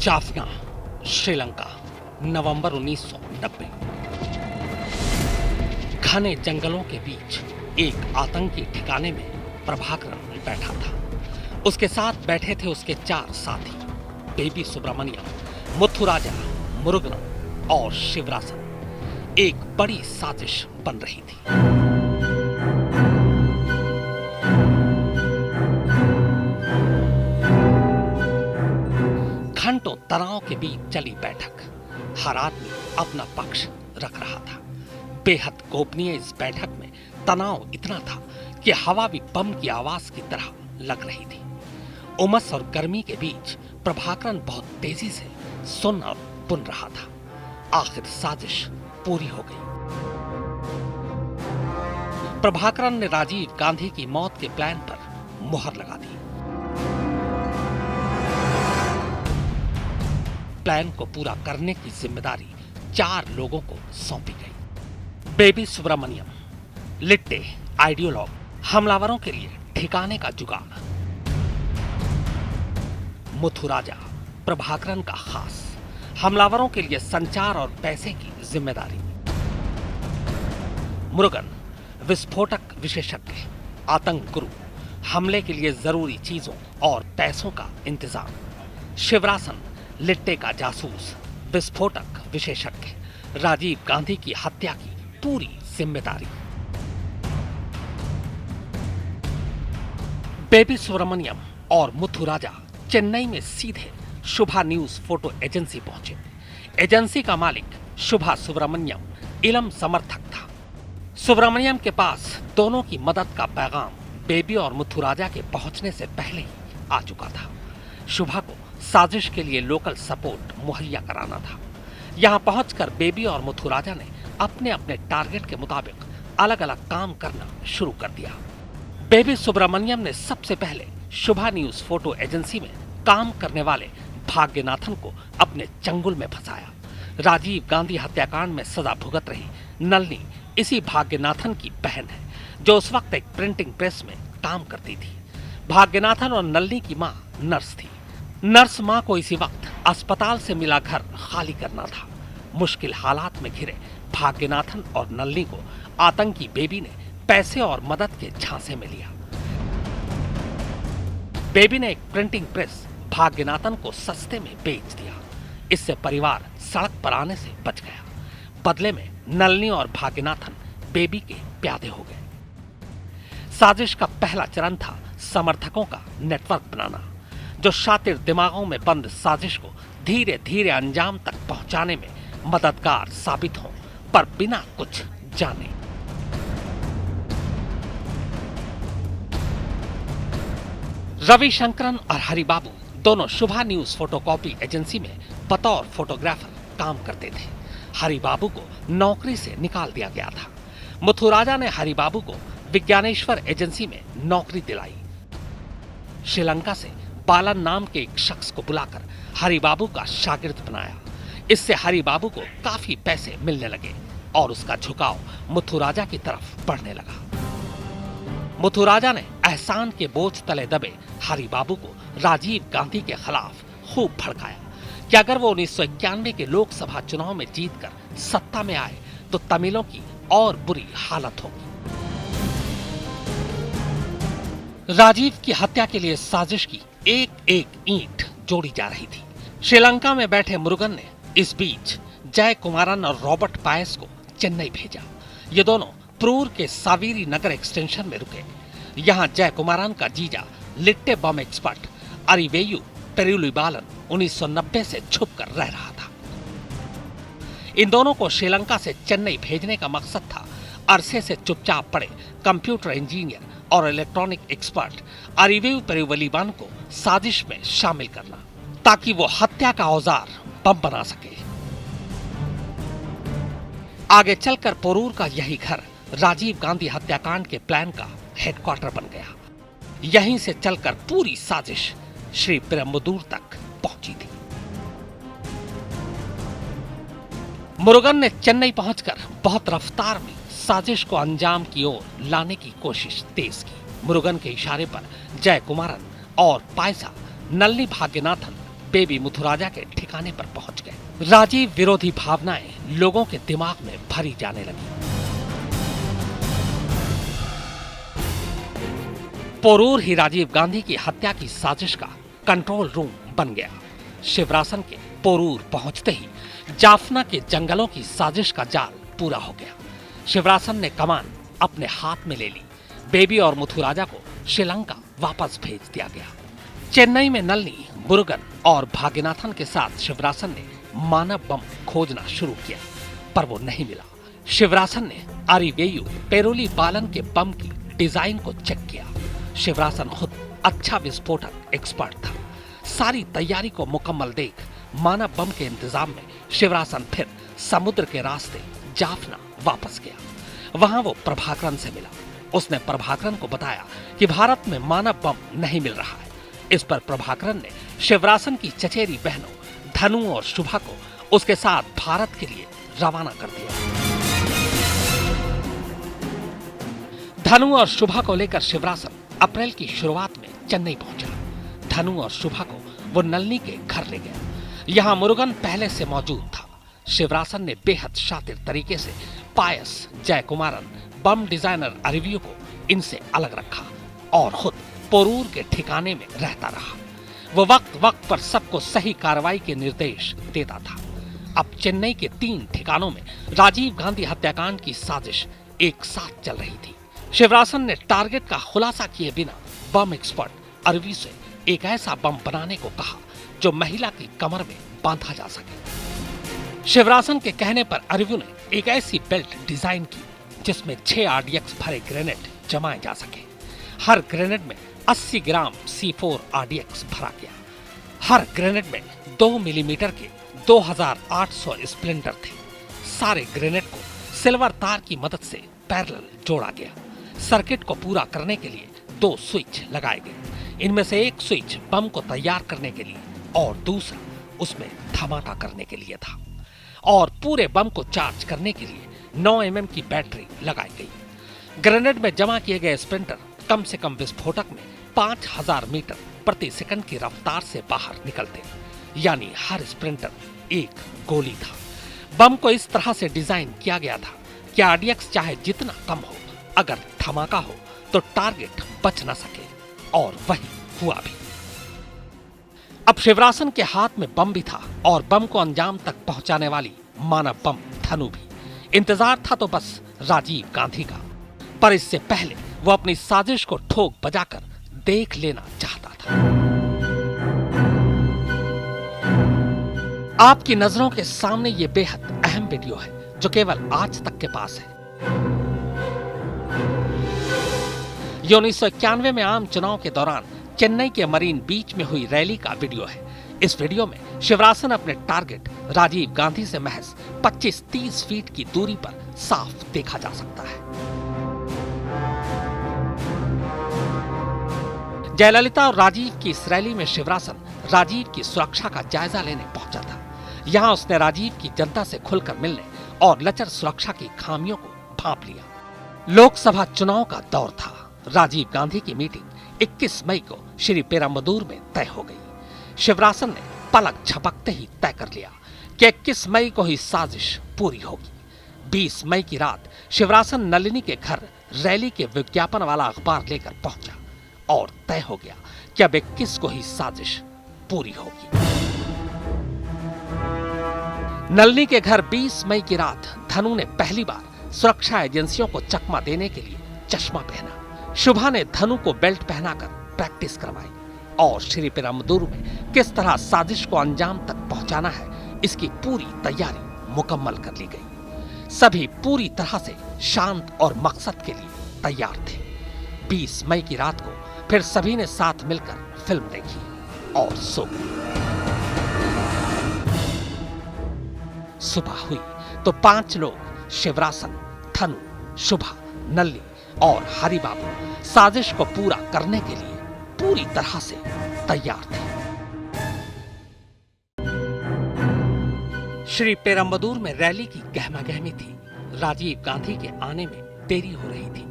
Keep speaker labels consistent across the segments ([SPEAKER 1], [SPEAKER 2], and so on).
[SPEAKER 1] जाफना, श्रीलंका, नवंबर 1990। घने जंगलों के बीच एक आतंकी ठिकाने में प्रभाकरन बैठा था। उसके साथ बैठे थे उसके 4 साथी, बेबी सुब्रमण्यम, मुथुराजा, मुरुगन और शिवरासन। एक बड़ी साजिश बन रही थी। घंटों तनाव के बीच चली बैठक। हर आदमी अपना पक्ष रख रहा था। बेहद गोपनीय इस बैठक में तनाव इतना था कि हवा भी बम की आवाज की तरह लग रही थी। उमस और गर्मी के बीच प्रभाकरन बहुत तेजी से सुन और बुन रहा था। आखिर साजिश पूरी हो गई। प्रभाकरन ने राजीव गांधी की मौत के प्लान पर मुहर लगा दी। प्लान को पूरा करने की जिम्मेदारी 4 लोगों को सौंपी गई। बेबी सुब्रमण्यम, लिट्टे, आइडियोलॉग, हमलावरों के लिए ठिकाने का जुगाड़। मुथुराजा, प्रभाकरन का खास, हमलावरों के लिए संचार और पैसे की जिम्मेदारी। मुरुगन, विस्फोटक विशेषज्ञ, आतंक गुरु, हमले के लिए जरूरी चीजों और पैसों का इंतजाम। शिवरासन, लिट्टे का जासूस, विस्फोटक विशेषज्ञ, राजीव गांधी की हत्या की पूरी जिम्मेदारी। बेबी सुब्रमण्यम और मुथुराजा चेन्नई में सीधे शुभा न्यूज फोटो एजेंसी पहुंचे। एजेंसी का मालिक शुभा सुब्रमण्यम इलम समर्थक था। सुब्रमण्यम के पास दोनों की मदद का पैगाम बेबी और मुथुराजा के पहुंचने से पहले ही आ चुका था। शुभा को साजिश के लिए लोकल सपोर्ट मुहैया कराना था। यहां पहुंचकर बेबी और मुथुराजा ने अपने अपने टारगेट के मुताबिक अलग अलग काम करना शुरू कर दिया। बेबी सुब्रमण्यम ने सबसे पहले शुभा न्यूज फोटो एजेंसी में काम करने वाले भाग्यनाथन को अपने चंगुल में फंसाया। राजीव गांधी हत्याकांड में सजा भुगत रही नलिनी इसी भाग्यनाथन की बहन है, जो उस वक्त एक प्रिंटिंग प्रेस में काम करती थी। भाग्यनाथन और नलिनी की मां नर्स थी। नर्स मां को इसी वक्त अस्पताल से मिला घर खाली करना था। मुश्किल हालात में घिरे भाग्यनाथन और नलिनी को आतंकी बेबी ने पैसे और मदद के झांसे में लिया। बेबी ने एक प्रिंटिंग प्रेस भाग्यनाथन को सस्ते में बेच दिया। इससे परिवार सड़क पर आने से बच गया। बदले में नलिनी और भाग्यनाथन बेबी के प्यादे हो गए। साजिश का पहला चरण था समर्थकों का नेटवर्क बनाना, जो शातिर दिमागों में बंद साजिश को धीरे धीरे अंजाम तक पहुंचाने में मददगार साबित हों, पर बिना कुछ जाने। रविशंकरन और हरिबाबू दोनों शुभा न्यूज फोटोकॉपी एजेंसी में बतौर फोटोग्राफर काम करते थे। हरिबाबू को नौकरी से निकाल दिया गया था। मुथुराजा ने हरिबाबू को विज्ञानेश्वर एजेंसी में नौकरी दिलाई। श्रीलंका से बालन नाम के एक शख्स को बुलाकर हरिबाबू का शागिर्द बनाया। इससे हरिबाबू को काफी पैसे मिलने लगे और उसका झुकाव मुथुराजा की तरफ बढ़ने लगा। मुथुराजा ने एहसान के बोझ तले दबे हरिबाबू को राजीव गांधी के खिलाफ खूब भड़काया कि अगर वो 1991 के लोकसभा चुनाव में जीतकर सत्ता में आए तो तमिलों की और बुरी हालत होगी। राजीव की हत्या के लिए साजिश की एक एक ईंट जोड़ी जा रही थी। श्रीलंका में बैठे मुरुगन ने इस बीच जय कुमारन और रॉबर्ट पायस को चेन्नई भेजा। ये दोनों प्रूर के सावेरी नगर एक्सटेंशन में रुके। यहाँ जय कुमारन का जीजा लिट्टे बम एक्सपर्ट अरिवेयु पेरुलिबालन 1990 से छुपकर रह रहा था। इन दोनों को श्रीलंका से चेन्नई भेजने का मकसद था अरसे से चुपचाप पड़े कंप्यूटर इंजीनियर और इलेक्ट्रॉनिक एक्सपर्ट अरिवेयु पेरुलिबालन को साजिश में शामिल करना, ताकि वो हत्या का औजार बम बना सके। आगे चलकर पोरूर का यही घर राजीव गांधी हत्याकांड के प्लान का हेडक्वार्टर बन गया। यहीं से चलकर पूरी साजिश श्री पेरुम्बदूर तक पहुंची थी। मुरुगन ने चेन्नई पहुंचकर बहुत रफ्तार में साजिश को अंजाम की ओर लाने की कोशिश तेज की। मुरुगन के इशारे पर जय कुमारन और पायसा, नलिनी भाग्यनाथन बेबी मुथुराजा के ठिकाने पर पहुंच गए। राजीव विरोधी भावनाएं लोगों के दिमाग में भरी जाने लगी। पोरूर ही राजीव गांधी की हत्या की साजिश का कंट्रोल रूम बन गया। शिवरासन के पोरूर पहुंचते ही जाफना के जंगलों की साजिश का जाल पूरा हो गया। शिवरासन ने कमान अपने हाथ में ले ली। बेबी और मुथुराजा को श्रीलंका वापस भेज दिया गया। चेन्नई में नलिनी, मुरुगन और भाग्यनाथन के साथ शिवरासन ने मानव बम खोजना शुरू किया, पर वो नहीं मिला। शिवरासन ने आरिवेयू पेरोली बालन के बम की डिजाइन को चेक किया। शिवरासन खुद अच्छा विस्फोटक एक्सपर्ट था। सारी तैयारी को मुकम्मल देख मानव बम के इंतजाम में शिवरासन फिर समुद्र के रास्ते जाफना वापस गया। वहां वो प्रभाकरन से मिला। उसने प्रभाकरन को बताया कि भारत में मानव बम नहीं मिल रहा है। इस पर प्रभाकरन ने शिवरासन की चचेरी बहनों धनु और शुभा को उसके साथ भारत के लिए रवाना कर दिया। धनु और शुभा को लेकर शिवरासन अप्रैल की शुरुआत में चेन्नई पहुंचा। धनु और शुभा को वो नलिनी के घर ले गया। यहां मुरुगन पहले से मौजूद था। शिवरासन ने बेहद शातिर तरीके से पायस, जयकुमारन, बम डिजाइनर अरिवियो को इनसे अलग रखा और खुद पोरूर के ठिकाने में रहता रहा। वो वक्त वक्त पर सबको सही कार्रवाई के निर्देश देता था। अब चेन्नई के 3 ठिकानों में राजीव गांधी हत्याकांड की साजिश एक साथ चल रही थी। शिवरासन ने टारगेट का खुलासा किए बिना बम एक्सपर्ट अरवी से एक ऐसा बम बनाने को कहा जो महिला की कमर में बांधा जा सके। शिवरासन के कहने पर अरवी ने एक ऐसी बेल्ट डिजाइन की जिसमें 6 RDX भरे ग्रेनेड जमाए जा सके। हर ग्रेनेड में 80 ग्राम C4 RDX भरा गया। हर ग्रेनेड में 2 मिलीमीटर के 2800 स्प्लिंटर थे। सारे ग्रेनेड को सिल्वर तार की मदद से पैरेलल जोड़ा गया। सर्किट को पूरा करने के लिए 2 स्विच लगाए गए। इनमें से एक स्विच बम को तैयार करने के लिए और दूसरा उसमें धमाका करने के लिए था। और पूरे बम को चार्ज करने के लिए 9 mm की बैटरी लगाई गई। ग्रेनेड में जमा किए गए स्प्लिंटर कम से कम विस्फोटक में 5000 मीटर प्रति सेकंड की रफ्तार से बाहर निकलते, यानी हर स्प्लिंटर एक गोली था। बम को इस तरह से डिजाइन किया गया था कि RDX चाहे जितना कम हो, अगर धमाका हो तो टारगेट बच न सके, और वही हुआ भी। अब शिवरासन के हाथ में बम भी था और बम को अंजाम तक पहुंचाने वाली मानव बम धनु भी। इंतजार था तो बस राजीव गांधी का, पर इससे पहले वो अपनी साजिश को ठोक बजाकर देख लेना चाहता था। आपकी नजरों के सामने ये बेहद अहम वीडियो है जो केवल आज तक के पास है। ये 1991 में आम चुनाव के दौरान चेन्नई के मरीन बीच में हुई रैली का वीडियो है। इस वीडियो में शिवरासन अपने टारगेट राजीव गांधी से महज 25-30 फीट की दूरी पर साफ देखा जा सकता है। जयललिता और राजीव की इस रैली में शिवरासन राजीव की सुरक्षा का जायजा लेने पहुंचा था। यहां उसने राजीव की जनता से खुलकर मिलने और लचर सुरक्षा की खामियों को भांप लिया। लोकसभा चुनाव का दौर था। राजीव गांधी की मीटिंग 21 मई को श्री पेरम्बदूर में तय हो गई। शिवरासन ने पलक झपकते ही तय कर लिया कि 21 मई को ही साजिश पूरी होगी। 20 मई की रात शिवरासन नलिनी के घर रैली के विज्ञापन वाला अखबार लेकर पहुंचा और तय हो गया कि अब 21 को ही साजिश पूरी होगी। नलिनी के घर 20 मई की रात धनु ने पहली बार सुरक्षा एजेंसियों को चकमा देने के लिए चश्मा पहना। शुभा ने धनु को बेल्ट पहनाकर प्रैक्टिस करवाई और श्री पेरम्बदूर में किस तरह साजिश को अंजाम तक पहुंचाना है, इसकी पूरी तैयारी मुकम्मल कर ली गई। सभी पूरी तरह से शांत और मकसद के लिए तैयार थे। 20 मई की रात को फिर सभी ने साथ मिलकर फिल्म देखी और सो गए। सुबह हुई तो 5 लोग शिवरासन, धनु, शुभा, नलिनी और हरि बाबू साजिश को पूरा करने के लिए पूरी तरह से तैयार थे। श्री पेरम्बदूर में रैली की गहमागहमी थी। राजीव गांधी के आने में देरी हो रही थी।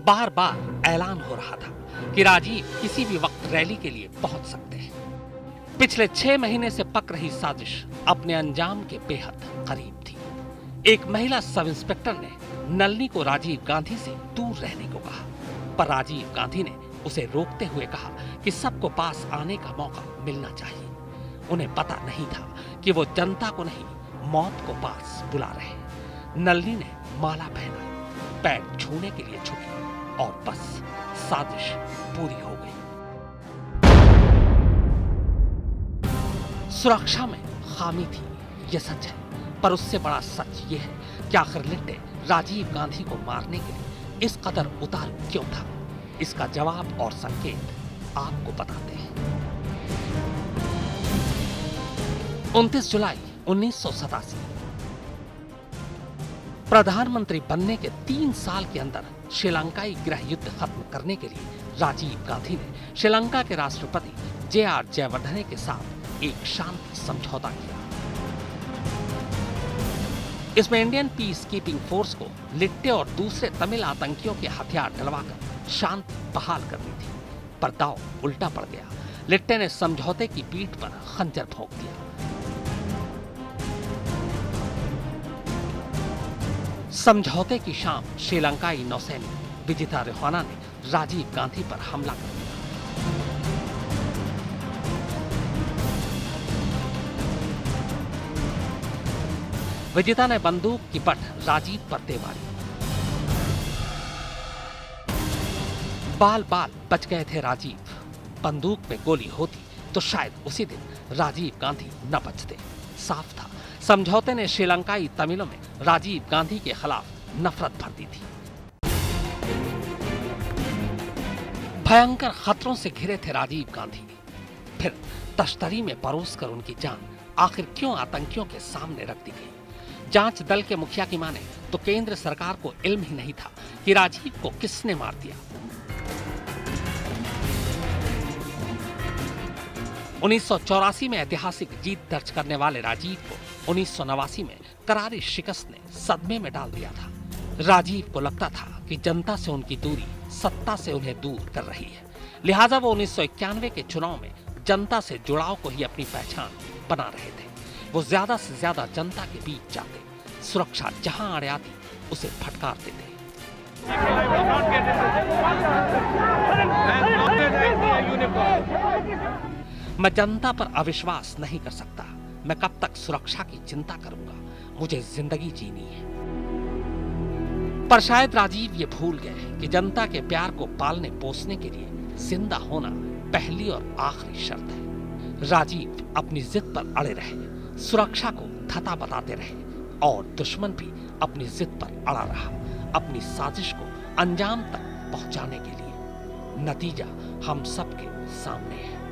[SPEAKER 1] बार बार ऐलान हो रहा था कि राजीव किसी भी वक्त रैली के लिए पहुंच सकते हैं। पिछले 6 महीने से पक रही साजिश अपने अंजाम के बेहद करीब थी। एक महिला सब इंस्पेक्टर ने नलिनी को राजीव गांधी से दूर रहने को कहा, पर राजीव गांधी ने उसे रोकते हुए कहा कि सबको पास आने का मौका मिलना चाहिए। उन्हें पता नहीं था कि वो जनता को नहीं, मौत को पास बुला रहे। नलिनी ने माला पहनाई, पैर छूने के लिए झुकी और बस साजिश पूरी हो गई। सुरक्षा में खामी थी, यह सच है, पर उससे बड़ा सच यह है कि आखिर लिट्टे राजीव गांधी को मारने के लिए इस कदर उतारू क्यों था। इसका जवाब और संकेत आपको बताते हैं। 29 जुलाई 1987, प्रधानमंत्री बनने के 3 साल के अंदर श्रीलंकाई गृह युद्ध खत्म करने के लिए राजीव गांधी ने श्रीलंका के राष्ट्रपति जे.आर. जयवर्धने के साथ एक शांति समझौता किया। इसमें इंडियन पीस कीपिंग फोर्स को लिट्टे और दूसरे तमिल आतंकियों के हथियार डलवाकर शांति बहाल करनी थी, पर दांव उल्टा पड़ गया। लिट्टे ने समझौते की पीठ पर खंजर भोंक दिया। समझौते की शाम श्रीलंकाई नौसैनिक विजिता रिहाना ने राजीव गांधी पर हमला कर दिया। विजिता ने बंदूक की बट राजीव पर दे मारी। बाल बाल बच गए थे राजीव। बंदूक में गोली होती तो शायद उसी दिन राजीव गांधी न बचते। साफ था, समझौते ने श्रीलंकाई तमिलों में राजीव गांधी के खिलाफ नफरत भर दी थी। भयंकर खतरों से घिरे थे राजीव गांधी। फिर तश्तरी में परोसकर उनकी जान आखिर क्यों आतंकियों के सामने रख दी गई? जांच दल के मुखिया की माने तो केंद्र सरकार को इल्म ही नहीं था कि राजीव को किसने मार दिया। 1984 में ऐतिहासिक जीत दर्ज करने वाले राजीव को 1989 में करारी शिकस्त ने सदमे में डाल दिया था। राजीव को लगता था कि जनता से उनकी दूरी सत्ता से उन्हें दूर कर रही है, लिहाजा वो 1991 के चुनाव में जनता से जुड़ाव को ही अपनी पहचान बना रहे थे। वो ज्यादा से ज्यादा जनता के बीच जाते, सुरक्षा जहां आड़े आती उसे फटकार देते। मैं जनता पर अविश्वास नहीं कर सकता। मैं कब तक सुरक्षा की चिंता करूंगा? मुझे जिंदगी जीनी है। पर शायद राजीव ये भूल गए कि जनता के प्यार को पालने पोसने के लिए जिंदा होना पहली और आखिरी शर्त है। राजीव अपनी जिद पर अड़े रहे, सुरक्षा को धता बताते रहे और दुश्मन भी अपनी जिद पर अड़ा रहा, अपनी साजिश को अंजाम तक पहुंचाने के लिए। नतीजा हम सबके सामने है।